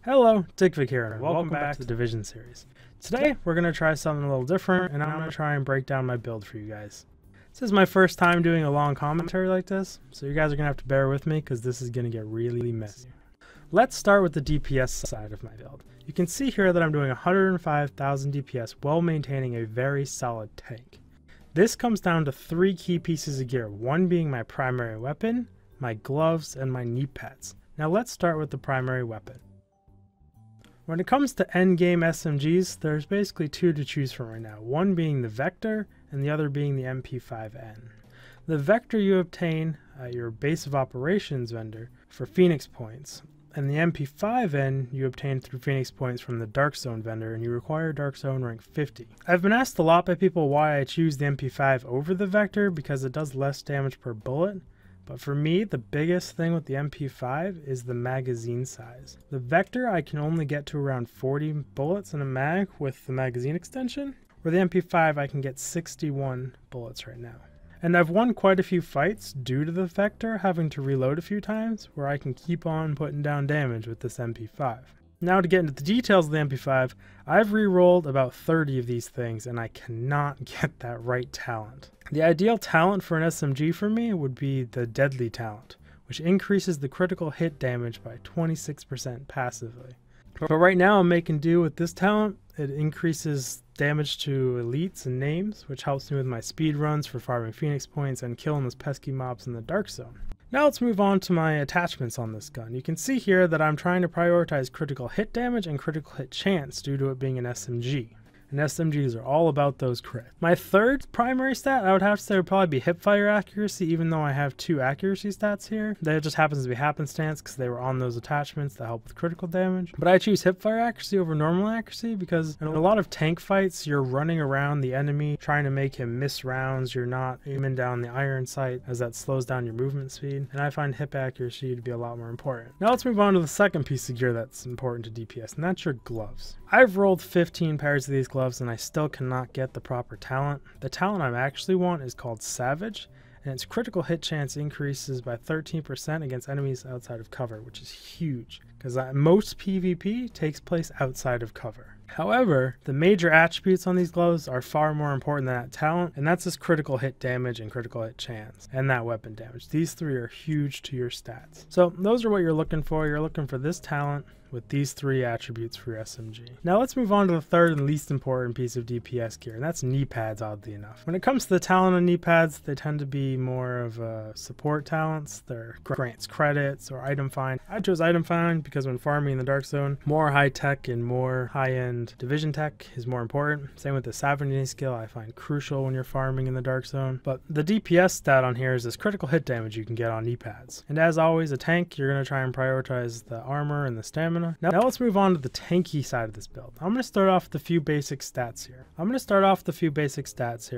Hello, Digfig here, and welcome back to the Division series. Today, we're going to try something a little different, and I'm going to try and break down my build for you guys. This is my first time doing a long commentary like this, so you guys are going to have to bear with me because this is going to get really messy. Let's start with the DPS side of my build. You can see here that I'm doing 105,000 DPS while maintaining a very solid tank. This comes down to 3 key pieces of gear, one being my primary weapon, my gloves, and my knee pads. Now let's start with the primary weapon. When it comes to endgame SMGs, there's basically 2 to choose from right now, one being the Vector and the other being the MP5N. The Vector you obtain at your base of operations vendor for Phoenix points, and the MP5N you obtain through Phoenix points from the Dark Zone vendor, and you require Dark Zone rank 50. I've been asked a lot by people why I choose the MP5 over the Vector because it does less damage per bullet. But for me, the biggest thing with the MP5 is the magazine size. The Vector, I can only get to around 40 bullets in a mag with the magazine extension, where the MP5 I can get 61 bullets right now. And I've won quite a few fights due to the Vector having to reload a few times, where I can keep on putting down damage with this MP5. Now to get into the details of the MP5, I've re-rolled about 30 of these things and I cannot get that right talent. The ideal talent for an SMG for me would be the Deadly talent, which increases the critical hit damage by 26% passively. But right now I'm making do with this talent. It increases damage to elites and names, which helps me with my speed runs for farming Phoenix points and killing those pesky mobs in the Dark Zone. Now let's move on to my attachments on this gun. You can see here that I'm trying to prioritize critical hit damage and critical hit chance due to it being an SMG. And SMGs are all about those crits. My third primary stat, I would have to say, would probably be hipfire accuracy, even though I have 2 accuracy stats here. That just happens to be happenstance because they were on those attachments that help with critical damage. But I choose hipfire accuracy over normal accuracy because in a lot of tank fights, you're running around the enemy trying to make him miss rounds. You're not aiming down the iron sight as that slows down your movement speed. And I find hip accuracy to be a lot more important. Now let's move on to the second piece of gear that's important to DPS, and that's your gloves. I've rolled 15 pairs of these gloves and I still cannot get the proper talent. The talent I actually want is called Savage, and its critical hit chance increases by 13% against enemies outside of cover, which is huge because most PvP takes place outside of cover. However, the major attributes on these gloves are far more important than that talent, and that's this critical hit damage and critical hit chance, and that weapon damage. These 3 are huge to your stats. So those are what you're looking for. You're looking for this talent with these 3 attributes for your SMG. Now let's move on to the third and least important piece of DPS gear, and that's knee pads, oddly enough. When it comes to the talent on knee pads, they tend to be more of support talents. They're grants credits or item find. I chose item find because when farming in the Dark Zone, more high tech and more high-end division tech is more important. Same with the scavenging skill, I find crucial when you're farming in the Dark Zone. But the DPS stat on here is this critical hit damage you can get on knee pads. And as always, a tank, you're going to try and prioritize the armor and the stamina. Now let's move on to the tanky side of this build. I'm going to start off with a few basic stats here.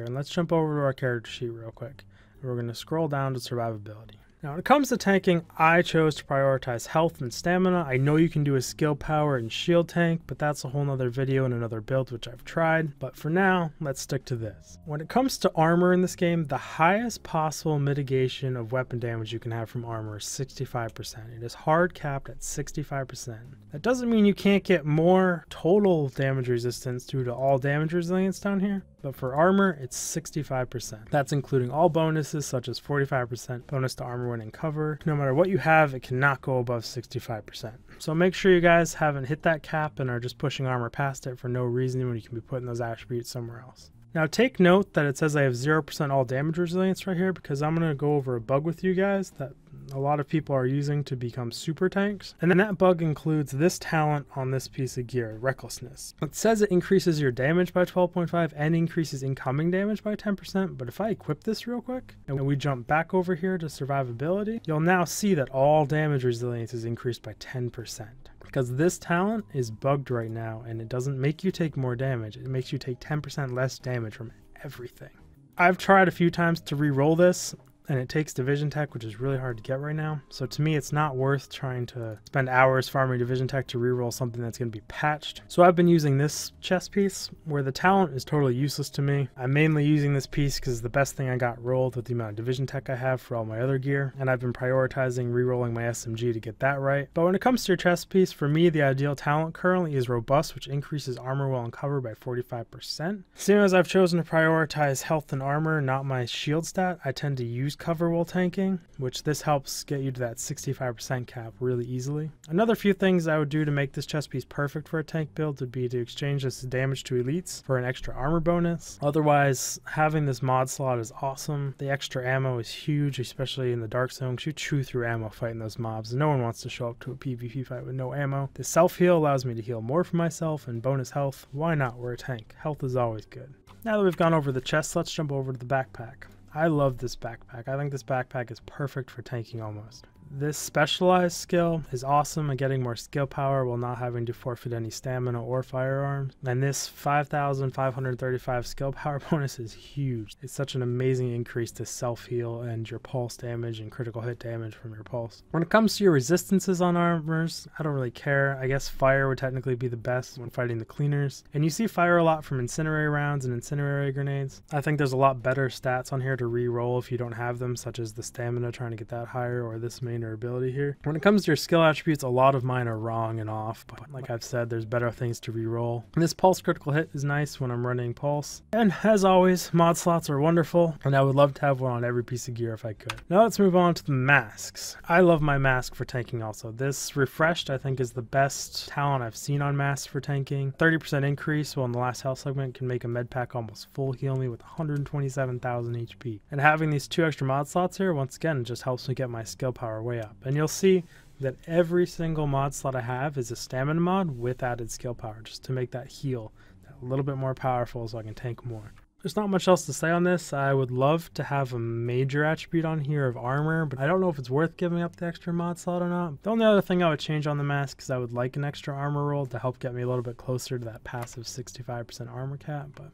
And let's jump over to our character sheet real quick. We're going to scroll down to survivability. Now when it comes to tanking, I chose to prioritize health and stamina. I know you can do a skill power and shield tank, but that's a whole nother video and another build which I've tried. But for now, let's stick to this. When it comes to armor in this game, the highest possible mitigation of weapon damage you can have from armor is 65%. It is hard capped at 65%. That doesn't mean you can't get more total damage resistance due to all damage resilience down here, but for armor, it's 65%. That's including all bonuses such as 45% bonus to armor when in cover. No matter what you have, it cannot go above 65%. So make sure you guys haven't hit that cap and are just pushing armor past it for no reason when you can be putting those attributes somewhere else. Now take note that it says I have 0% all damage resilience right here because I'm going to go over a bug with you guys that a lot of people are using to become super tanks. And then that bug includes this talent on this piece of gear, Recklessness. It says it increases your damage by 12.5 and increases incoming damage by 10%. But if I equip this real quick and we jump back over here to survivability, you'll now see that all damage resilience is increased by 10%. Because this talent is bugged right now and it doesn't make you take more damage. It makes you take 10% less damage from everything. I've tried a few times to re-roll this and it takes division tech, which is really hard to get right now. So to me, it's not worth trying to spend hours farming division tech to reroll something that's going to be patched. So I've been using this chest piece, where the talent is totally useless to me. I'm mainly using this piece because it's the best thing I got rolled with the amount of division tech I have for all my other gear, and I've been prioritizing rerolling my SMG to get that right. But when it comes to your chest piece, for me, the ideal talent currently is Robust, which increases armor while in cover by 45%. Seeing as I've chosen to prioritize health and armor, not my shield stat, I tend to use cover while tanking, which this helps get you to that 65% cap really easily. Another few things I would do to make this chest piece perfect for a tank build would be to exchange this damage to elites for an extra armor bonus. Otherwise, having this mod slot is awesome. The extra ammo is huge, especially in the dark zone, because you chew through ammo fighting those mobs, and no one wants to show up to a PvP fight with no ammo. The self-heal allows me to heal more for myself, and bonus health. Why not? We're a tank. Health is always good. Now that we've gone over the chest, let's jump over to the backpack. I love this backpack. I think this backpack is perfect for tanking almost. This specialized skill is awesome at getting more skill power while not having to forfeit any stamina or firearms. And this 5,535 skill power bonus is huge. It's such an amazing increase to self-heal and your pulse damage and critical hit damage from your pulse. When it comes to your resistances on armors, I don't really care. I guess fire would technically be the best when fighting the cleaners. And you see fire a lot from incendiary rounds and incendiary grenades. I think there's a lot better stats on here to re-roll if you don't have them, such as the stamina, trying to get that higher, or this main ability here. When it comes to your skill attributes, a lot of mine are wrong and off, but like I've said, there's better things to re-roll. This pulse critical hit is nice when I'm running pulse. And as always, mod slots are wonderful, and I would love to have one on every piece of gear if I could. Now let's move on to the masks. I love my mask for tanking also. This refreshed, I think, is the best talent I've seen on masks for tanking. 30% increase while in the last health segment can make a med pack almost full heal me with 127,000 HP. And having these 2 extra mod slots here, once again, just helps me get my skill power way up. And you'll see that every single mod slot I have is a stamina mod with added skill power, just to make that heal a little bit more powerful so I can tank more. There's not much else to say on this. I would love to have a major attribute on here of armor, but I don't know if it's worth giving up the extra mod slot or not. The only other thing I would change on the mask is I would like an extra armor roll to help get me a little bit closer to that passive 65% armor cap, but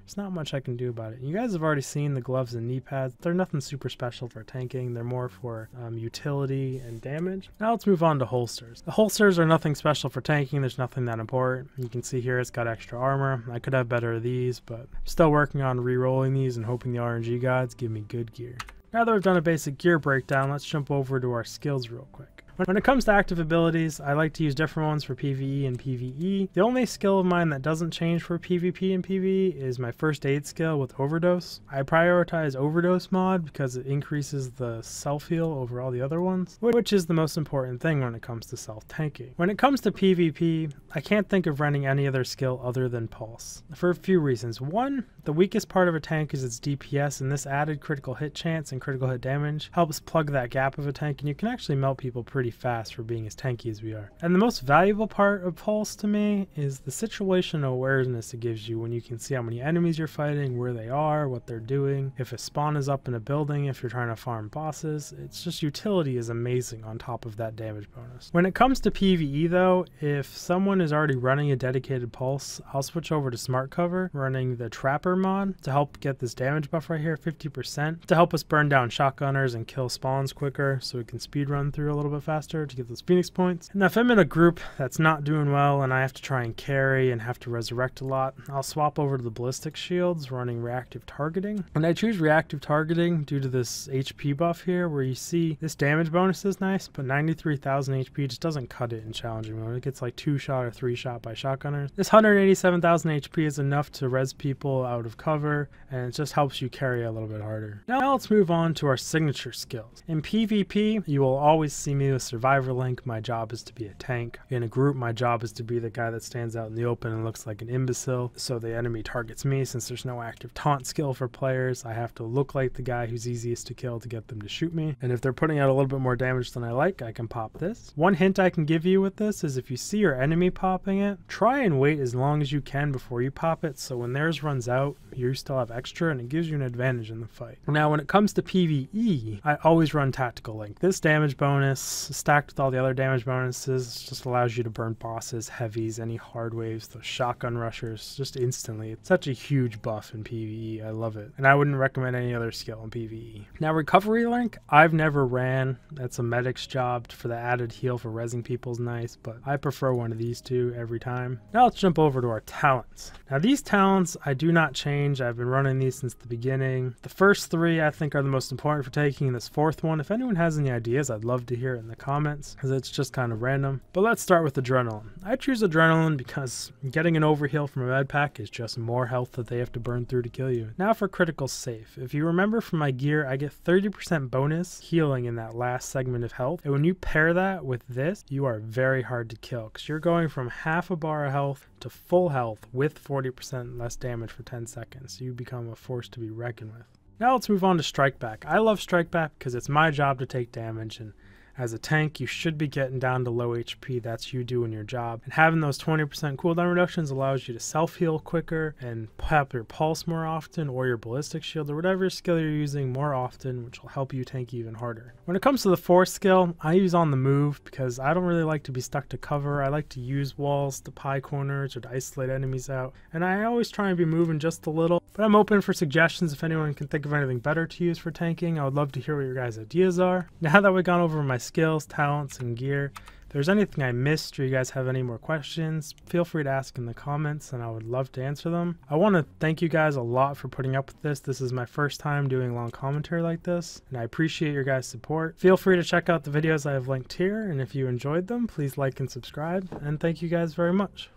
there's not much I can do about it. You guys have already seen the gloves and knee pads. They're nothing super special for tanking. They're more for utility and damage. Now let's move on to holsters. The holsters are nothing special for tanking. There's nothing that important. You can see here it's got extra armor. I could have better of these, but I'm still working on re-rolling these and hoping the RNG gods give me good gear. Now that we've done a basic gear breakdown, let's jump over to our skills real quick. When it comes to active abilities, I like to use different ones for PvE and PvE. The only skill of mine that doesn't change for PvP and PvE is my first aid skill with Overdose. I prioritize Overdose mod because it increases the self-heal over all the other ones, which is the most important thing when it comes to self-tanking. When it comes to PvP, I can't think of running any other skill other than Pulse, for a few reasons. One, the weakest part of a tank is its DPS, and this added critical hit chance and critical hit damage helps plug that gap of a tank, and you can actually melt people pretty fast for being as tanky as we are. And the most valuable part of Pulse to me is the situational awareness it gives you when you can see how many enemies you're fighting, where they are, what they're doing, if a spawn is up in a building, if you're trying to farm bosses. It's just, utility is amazing on top of that damage bonus. When it comes to PvE though, if someone is already running a dedicated Pulse, I'll switch over to Smart Cover, running the Trapper mod to help get this damage buff right here, 50%, to help us burn down shotgunners and kill spawns quicker so we can speed run through a little bit faster to get those Phoenix points. And if I'm in a group that's not doing well and I have to try and carry and have to resurrect a lot, I'll swap over to the Ballistic Shields running reactive targeting. And I choose reactive targeting due to this HP buff here, where you see this damage bonus is nice, but 93,000 HP just doesn't cut it in challenging mode. It gets like 2-shot or 3-shot by shotgunners. This 187,000 HP is enough to res people out of cover, and it just helps you carry a little bit harder. Now let's move on to our signature skills. In PvP, you will always see me with Survivor Link. My job is to be a tank. In a group, my job is to be the guy that stands out in the open and looks like an imbecile, so the enemy targets me. Since there's no active taunt skill for players, I have to look like the guy who's easiest to kill to get them to shoot me. And if they're putting out a little bit more damage than I like, I can pop this. One hint I can give you with this is if you see your enemy popping it, try and wait as long as you can before you pop it, so when theirs runs out, you still have extra and it gives you an advantage in the fight. Now when it comes to PvE, I always run Tactical Link. This damage bonus So stacked with all the other damage bonuses, just allows you to burn bosses, heavies, any hard waves, those shotgun rushers, just instantly. It's such a huge buff in PvE. I love it. And I wouldn't recommend any other skill in PvE. Now, recovery link, I've never ran. That's a medic's job. For the added heal for rezzing people is nice, but I prefer one of these two every time. Now let's jump over to our talents. Now these talents I do not change. I've been running these since the beginning. The first three I think are the most important for taking. This fourth one, if anyone has any ideas, I'd love to hear it in the comments, because it's just kind of random. But let's start with adrenaline. I choose adrenaline because getting an overheal from a med pack is just more health that they have to burn through to kill you. Now for critical safe. If you remember from my gear, I get 30% bonus healing in that last segment of health. And when you pair that with this, you are very hard to kill, because you're going from half a bar of health to full health with 40% less damage for 10 seconds. You become a force to be reckoned with. Now let's move on to Strike Back. I love Strike Back because it's my job to take damage, and as a tank, you should be getting down to low HP. That's you doing your job. And having those 20% cooldown reductions allows you to self-heal quicker and pop your pulse more often, or your ballistic shield, or whatever skill you're using more often, which will help you tank even harder. When it comes to the force skill, I use on the move because I don't really like to be stuck to cover. I like to use walls to pie corners or to isolate enemies out. And I always try and be moving just a little. But I'm open for suggestions if anyone can think of anything better to use for tanking. I would love to hear what your guys' ideas are. Now that we've gone over my skills, talents, and gear, if there's anything I missed or you guys have any more questions, feel free to ask in the comments and I would love to answer them. I want to thank you guys a lot for putting up with this. This is my first time doing long commentary like this, and I appreciate your guys' support. Feel free to check out the videos I have linked here, and if you enjoyed them, please like and subscribe, and thank you guys very much.